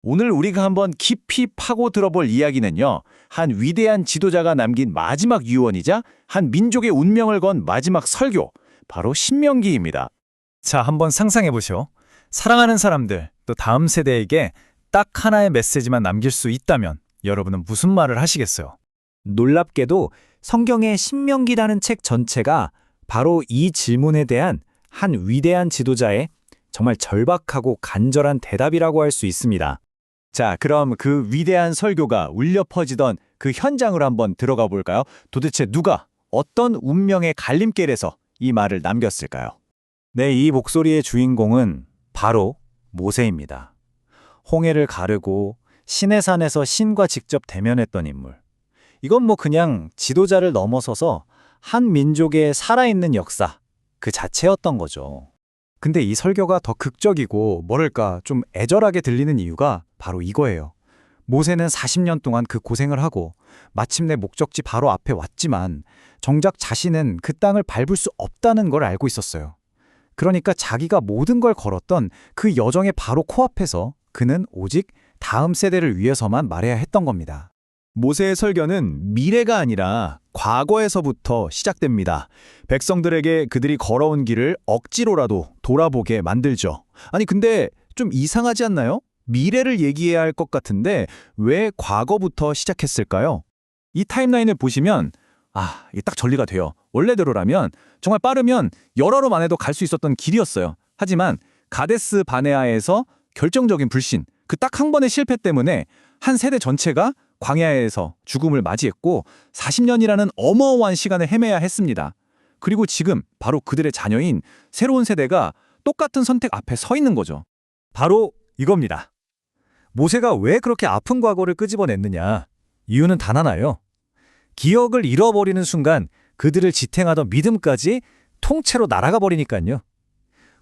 오늘 우리가 한번 깊이 파고 들어볼 이야기는요, 한 위대한 지도자가 남긴 마지막 유언이자 한 민족의 운명을 건 마지막 설교, 바로 신명기입니다. 자, 한번 상상해 보시오. 사랑하는 사람들, 또 다음 세대에게 딱 하나의 메시지만 남길 수 있다면 여러분은 무슨 말을 하시겠어요? 놀랍게도 성경의 신명기라는 책 전체가 바로 이 질문에 대한 한 위대한 지도자의 정말 절박하고 간절한 대답이라고 할 수 있습니다. 자, 그럼 그 위대한 설교가 울려 퍼지던 그 현장으로 한번 들어가 볼까요? 도대체 누가, 어떤 운명의 갈림길에서 이 말을 남겼을까요? 네, 이 목소리의 주인공은 바로 모세입니다. 홍해를 가르고 시내산에서 신과 직접 대면했던 인물. 이건 뭐 그냥 지도자를 넘어서서 한 민족의 살아있는 역사 그 자체였던 거죠. 근데 이 설교가 더 극적이고 뭐랄까 좀 애절하게 들리는 이유가 바로 이거예요. 모세는 40년 동안 그 고생을 하고 마침내 목적지 바로 앞에 왔지만 정작 자신은 그 땅을 밟을 수 없다는 걸 알고 있었어요. 그러니까 자기가 모든 걸 걸었던 그 여정의 바로 코앞에서 그는 오직 다음 세대를 위해서만 말해야 했던 겁니다. 모세의 설교는 미래가 아니라 과거에서부터 시작됩니다. 백성들에게 그들이 걸어온 길을 억지로라도 돌아보게 만들죠. 아니 근데 좀 이상하지 않나요? 미래를 얘기해야 할 것 같은데 왜 과거부터 시작했을까요? 이 타임라인을 보시면 이게 딱 전리가 돼요. 원래대로라면 정말 빠르면 열흘만 해도 갈 수 있었던 길이었어요. 하지만 가데스 바네아에서 결정적인 불신, 그 딱 한 번의 실패 때문에 한 세대 전체가 광야에서 죽음을 맞이했고 40년이라는 어마어마한 시간을 헤매야 했습니다. 그리고 지금 바로 그들의 자녀인 새로운 세대가 똑같은 선택 앞에 서 있는 거죠. 바로 이겁니다. 모세가 왜 그렇게 아픈 과거를 끄집어냈느냐? 이유는 단 하나예요. 기억을 잃어버리는 순간 그들을 지탱하던 믿음까지 통째로 날아가 버리니까요.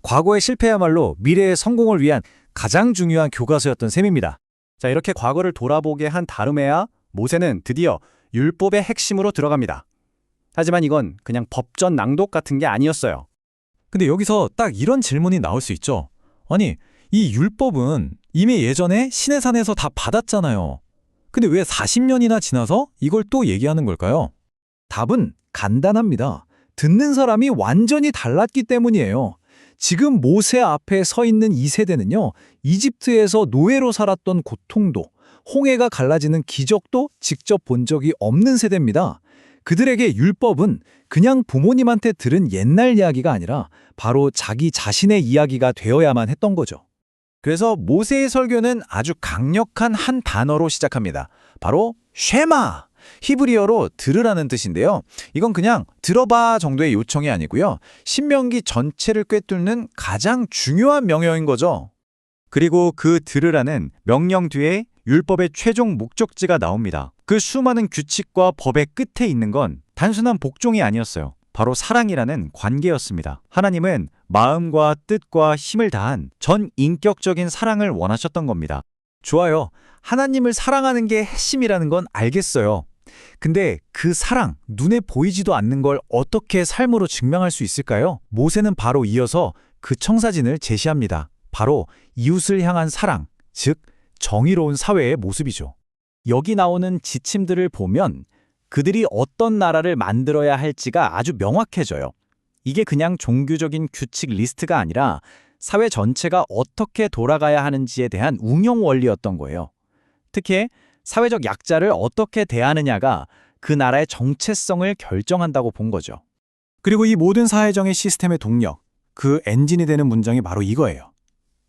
과거의 실패야말로 미래의 성공을 위한 가장 중요한 교과서였던 셈입니다. 자, 이렇게 과거를 돌아보게 한 다름에야 모세는 드디어 율법의 핵심으로 들어갑니다. 하지만 이건 그냥 법전 낭독 같은 게 아니었어요. 근데 여기서 딱 이런 질문이 나올 수 있죠. 아니, 이 율법은 이미 예전에 시내산에서 다 받았잖아요. 근데 왜 40년이나 지나서 이걸 또 얘기하는 걸까요? 답은 간단합니다. 듣는 사람이 완전히 달랐기 때문이에요. 지금 모세 앞에 서 있는 이 세대는요, 이집트에서 노예로 살았던 고통도, 홍해가 갈라지는 기적도 직접 본 적이 없는 세대입니다. 그들에게 율법은 그냥 부모님한테 들은 옛날 이야기가 아니라 바로 자기 자신의 이야기가 되어야만 했던 거죠. 그래서 모세의 설교는 아주 강력한 한 단어로 시작합니다. 바로 쉐마! 히브리어로 들으라는 뜻인데요. 이건 그냥 들어봐 정도의 요청이 아니고요. 신명기 전체를 꿰뚫는 가장 중요한 명령인 거죠. 그리고 그 들으라는 명령 뒤에 율법의 최종 목적지가 나옵니다. 그 수많은 규칙과 법의 끝에 있는 건 단순한 복종이 아니었어요. 바로 사랑이라는 관계였습니다. 하나님은 마음과 뜻과 힘을 다한 전 인격적인 사랑을 원하셨던 겁니다. 좋아요. 하나님을 사랑하는 게 핵심이라는 건 알겠어요. 근데 그 사랑, 눈에 보이지도 않는 걸 어떻게 삶으로 증명할 수 있을까요? 모세는 바로 이어서 그 청사진을 제시합니다. 바로 이웃을 향한 사랑, 즉 정의로운 사회의 모습이죠. 여기 나오는 지침들을 보면 그들이 어떤 나라를 만들어야 할지가 아주 명확해져요. 이게 그냥 종교적인 규칙 리스트가 아니라 사회 전체가 어떻게 돌아가야 하는지에 대한 운영 원리였던 거예요. 특히 사회적 약자를 어떻게 대하느냐가 그 나라의 정체성을 결정한다고 본 거죠. 그리고 이 모든 사회정의 시스템의 동력, 그 엔진이 되는 문장이 바로 이거예요.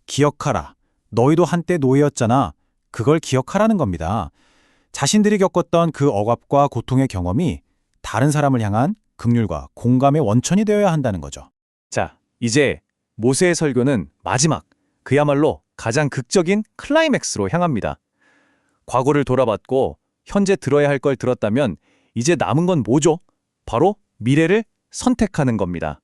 기억하라. 너희도 한때 노예였잖아. 그걸 기억하라는 겁니다. 자신들이 겪었던 그 억압과 고통의 경험이 다른 사람을 향한 긍휼과 공감의 원천이 되어야 한다는 거죠. 자, 이제 모세의 설교는 마지막, 그야말로 가장 극적인 클라이맥스로 향합니다. 과거를 돌아봤고 현재 들어야 할 걸 들었다면 이제 남은 건 뭐죠? 바로 미래를 선택하는 겁니다.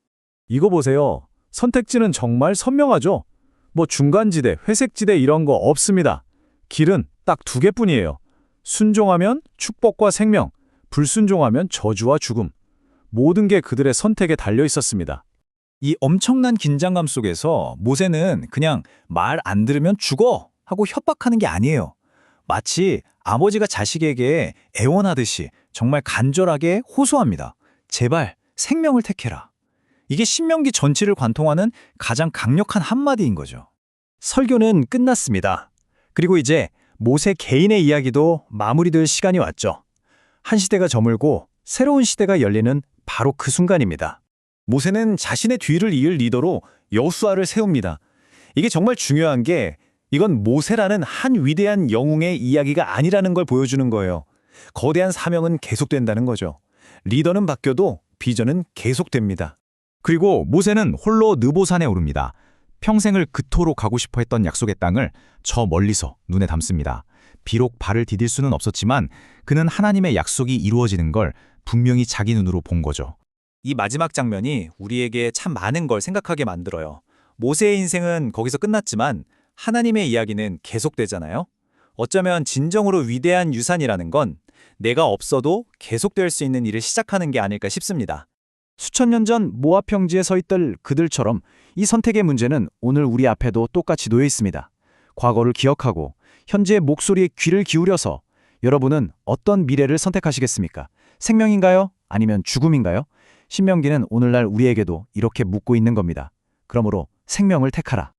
이거 보세요. 선택지는 정말 선명하죠? 뭐 중간지대, 회색지대 이런 거 없습니다. 길은 딱 두 개뿐이에요. 순종하면 축복과 생명, 불순종하면 저주와 죽음. 모든 게 그들의 선택에 달려 있었습니다. 이 엄청난 긴장감 속에서 모세는 그냥 말 안 들으면 죽어! 하고 협박하는 게 아니에요. 마치 아버지가 자식에게 애원하듯이 정말 간절하게 호소합니다. 제발 생명을 택해라. 이게 신명기 전체를 관통하는 가장 강력한 한마디인 거죠. 설교는 끝났습니다. 그리고 이제 모세 개인의 이야기도 마무리될 시간이 왔죠. 한 시대가 저물고 새로운 시대가 열리는 바로 그 순간입니다. 모세는 자신의 뒤를 이을 리더로 여호수아를 세웁니다. 이게 정말 중요한 게 이건 모세라는 한 위대한 영웅의 이야기가 아니라는 걸 보여주는 거예요. 거대한 사명은 계속된다는 거죠. 리더는 바뀌어도 비전은 계속됩니다. 그리고 모세는 홀로 느보산에 오릅니다. 평생을 그토록 가고 싶어 했던 약속의 땅을 저 멀리서 눈에 담습니다. 비록 발을 디딜 수는 없었지만 그는 하나님의 약속이 이루어지는 걸 분명히 자기 눈으로 본 거죠. 이 마지막 장면이 우리에게 참 많은 걸 생각하게 만들어요. 모세의 인생은 거기서 끝났지만 하나님의 이야기는 계속되잖아요. 어쩌면 진정으로 위대한 유산이라는 건 내가 없어도 계속될 수 있는 일을 시작하는 게 아닐까 싶습니다. 수천 년 전 모압 평지에 서 있던 그들처럼 이 선택의 문제는 오늘 우리 앞에도 똑같이 놓여 있습니다. 과거를 기억하고 현재의 목소리에 귀를 기울여서 여러분은 어떤 미래를 선택하시겠습니까? 생명인가요? 아니면 죽음인가요? 신명기는 오늘날 우리에게도 이렇게 묻고 있는 겁니다. 그러므로 생명을 택하라.